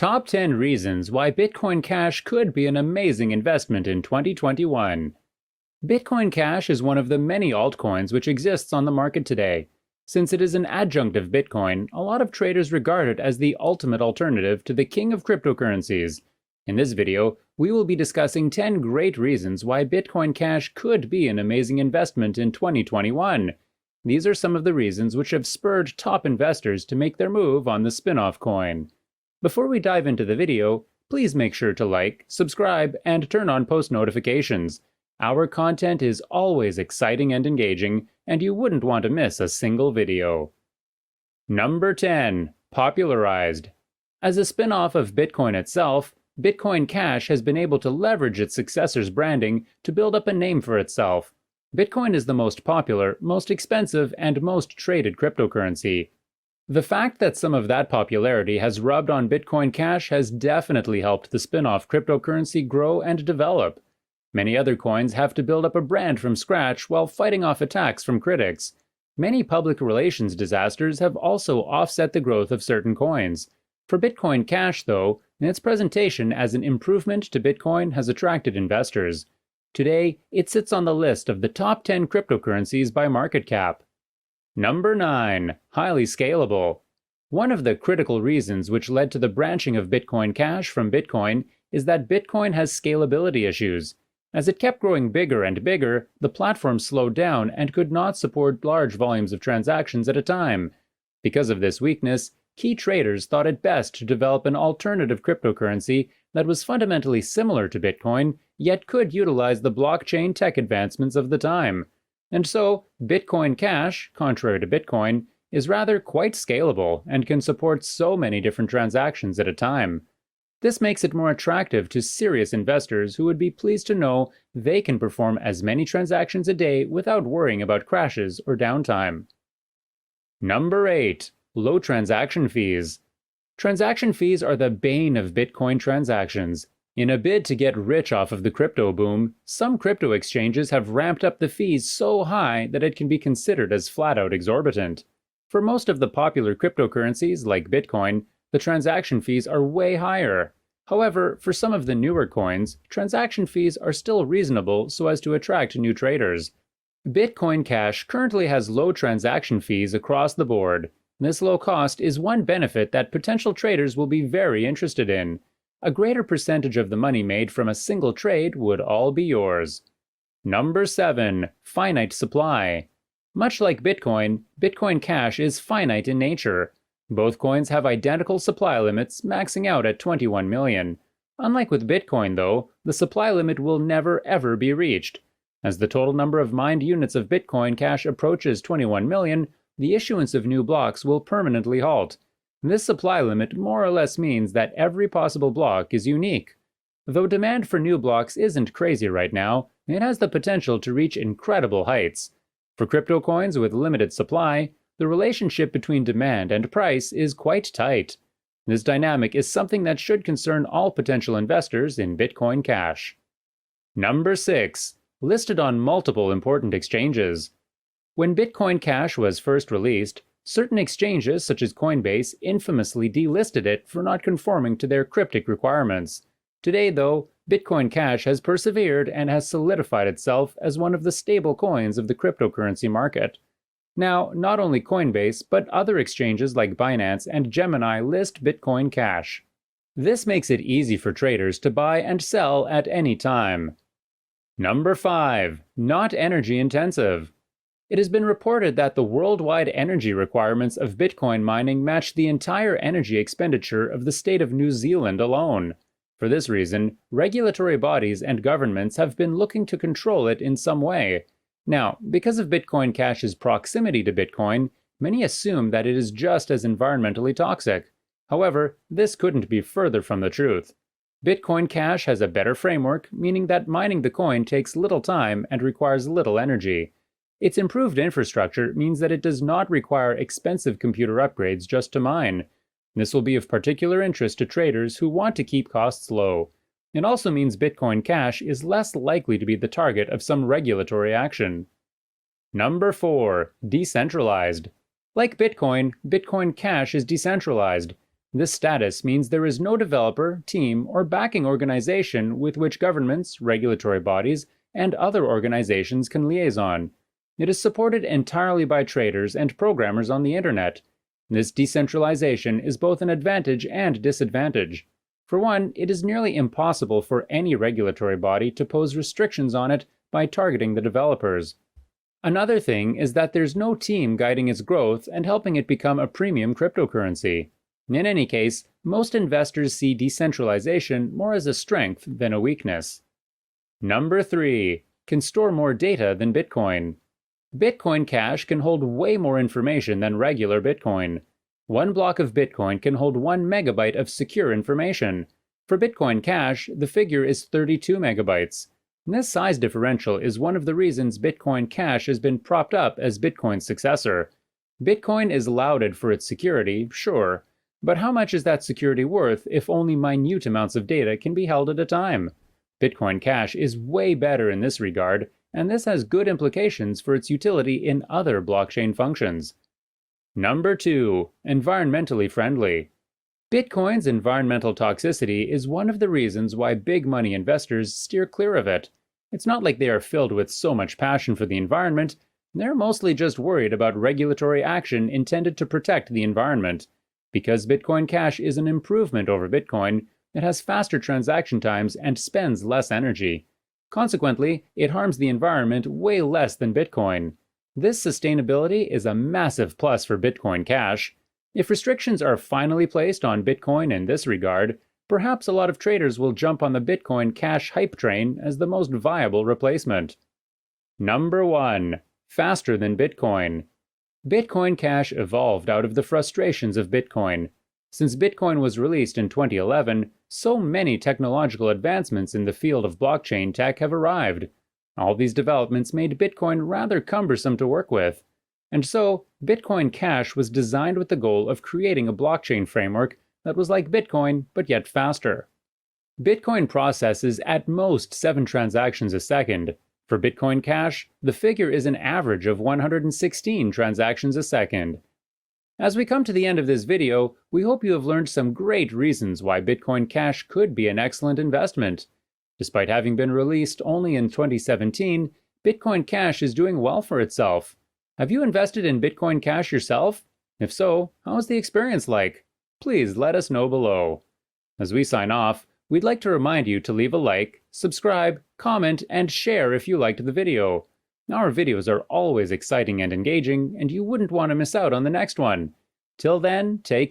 Top 10 reasons why Bitcoin Cash could be an amazing investment in 2021. Bitcoin Cash is one of the many altcoins which exists on the market today. Since it is an adjunct of Bitcoin, a lot of traders regard it as the ultimate alternative to the king of cryptocurrencies. In this video, we will be discussing 10 great reasons why Bitcoin Cash could be an amazing investment in 2021. These are some of the reasons which have spurred top investors to make their move on the spin-off coin. Before we dive into the video, please make sure to like, subscribe, and turn on post notifications. Our content is always exciting and engaging, and you wouldn't want to miss a single video. Number 10. Popularized. As a spin-off of Bitcoin itself, Bitcoin Cash has been able to leverage its successor's branding to build up a name for itself. Bitcoin is the most popular, most expensive, and most traded cryptocurrency. The fact that some of that popularity has rubbed on Bitcoin Cash has definitely helped the spin-off cryptocurrency grow and develop. Many other coins have to build up a brand from scratch while fighting off attacks from critics. Many public relations disasters have also offset the growth of certain coins. For Bitcoin Cash, though, its presentation as an improvement to Bitcoin has attracted investors. Today, it sits on the list of the top 10 cryptocurrencies by market cap. Number 9. Highly scalable. One of the critical reasons which led to the branching of Bitcoin Cash from Bitcoin is that Bitcoin has scalability issues. As it kept growing bigger and bigger, the platform slowed down and could not support large volumes of transactions at a time. Because of this weakness, key traders thought it best to develop an alternative cryptocurrency that was fundamentally similar to Bitcoin, yet could utilize the blockchain tech advancements of the time. And so, Bitcoin Cash, contrary to Bitcoin, is rather quite scalable and can support so many different transactions at a time. This makes it more attractive to serious investors who would be pleased to know they can perform as many transactions a day without worrying about crashes or downtime. Number 8. Low transaction fees. Transaction fees are the bane of Bitcoin transactions. In a bid to get rich off of the crypto boom, some crypto exchanges have ramped up the fees so high that it can be considered as flat-out exorbitant. For most of the popular cryptocurrencies like Bitcoin, the transaction fees are way higher. However, for some of the newer coins, transaction fees are still reasonable so as to attract new traders. Bitcoin Cash currently has low transaction fees across the board. This low cost is one benefit that potential traders will be very interested in. A greater percentage of the money made from a single trade would all be yours. Number 7. Finite supply. Much like Bitcoin, Bitcoin Cash is finite in nature. Both coins have identical supply limits, maxing out at 21 million. Unlike with Bitcoin, though, the supply limit will never ever be reached. As the total number of mined units of Bitcoin Cash approaches 21 million, the issuance of new blocks will permanently halt. This supply limit more or less means that every possible block is unique. Though demand for new blocks isn't crazy right now, it has the potential to reach incredible heights. For crypto coins with limited supply, the relationship between demand and price is quite tight. This dynamic is something that should concern all potential investors in Bitcoin Cash. Number 6. Listed on multiple important exchanges. When Bitcoin Cash was first released, certain exchanges such as Coinbase infamously delisted it for not conforming to their cryptic requirements. Today, though, Bitcoin Cash has persevered and has solidified itself as one of the stable coins of the cryptocurrency market. Now, not only Coinbase, but other exchanges like Binance and Gemini list Bitcoin Cash. This makes it easy for traders to buy and sell at any time. Number 5. Not energy intensive. It has been reported that the worldwide energy requirements of Bitcoin mining match the entire energy expenditure of the state of New Zealand alone. For this reason, regulatory bodies and governments have been looking to control it in some way. Now, because of Bitcoin Cash's proximity to Bitcoin, many assume that it is just as environmentally toxic. However, this couldn't be further from the truth. Bitcoin Cash has a better framework, meaning that mining the coin takes little time and requires little energy. Its improved infrastructure means that it does not require expensive computer upgrades just to mine. This will be of particular interest to traders who want to keep costs low. It also means Bitcoin Cash is less likely to be the target of some regulatory action. Number 4. Decentralized. Like Bitcoin, Bitcoin Cash is decentralized. This status means there is no developer, team, or backing organization with which governments, regulatory bodies, and other organizations can liaison. It is supported entirely by traders and programmers on the internet. This decentralization is both an advantage and disadvantage. For one, it is nearly impossible for any regulatory body to pose restrictions on it by targeting the developers. Another thing is that there's no team guiding its growth and helping it become a premium cryptocurrency. In any case, most investors see decentralization more as a strength than a weakness. Number 3. Can store more data than Bitcoin. Bitcoin Cash can hold way more information than regular Bitcoin. One block of Bitcoin can hold 1 megabyte of secure information. For Bitcoin Cash, the figure is 32 megabytes. This size differential is one of the reasons Bitcoin Cash has been propped up as Bitcoin's successor. Bitcoin is lauded for its security, sure, but how much is that security worth if only minute amounts of data can be held at a time? Bitcoin Cash is way better in this regard, and this has good implications for its utility in other blockchain functions. Number 2. Environmentally friendly. Bitcoin's environmental toxicity is one of the reasons why big money investors steer clear of it. It's not like they are filled with so much passion for the environment, they're mostly just worried about regulatory action intended to protect the environment. Because Bitcoin Cash is an improvement over Bitcoin, it has faster transaction times and spends less energy. Consequently, it harms the environment way less than Bitcoin. This sustainability is a massive plus for Bitcoin Cash. If restrictions are finally placed on Bitcoin in this regard, perhaps a lot of traders will jump on the Bitcoin Cash hype train as the most viable replacement. Number 1. Faster than Bitcoin. Bitcoin Cash evolved out of the frustrations of Bitcoin. Since Bitcoin was released in 2011, so many technological advancements in the field of blockchain tech have arrived. All these developments made Bitcoin rather cumbersome to work with. And so, Bitcoin Cash was designed with the goal of creating a blockchain framework that was like Bitcoin, but yet faster. Bitcoin processes at most 7 transactions a second. For Bitcoin Cash, the figure is an average of 116 transactions a second. As we come to the end of this video, we hope you have learned some great reasons why Bitcoin Cash could be an excellent investment. Despite having been released only in 2017, Bitcoin Cash is doing well for itself. Have you invested in Bitcoin Cash yourself? If so, how is the experience like? Please let us know below. As we sign off, we'd like to remind you to leave a like, subscribe, comment, and share if you liked the video. Our videos are always exciting and engaging, and you wouldn't want to miss out on the next one. Till then, take care.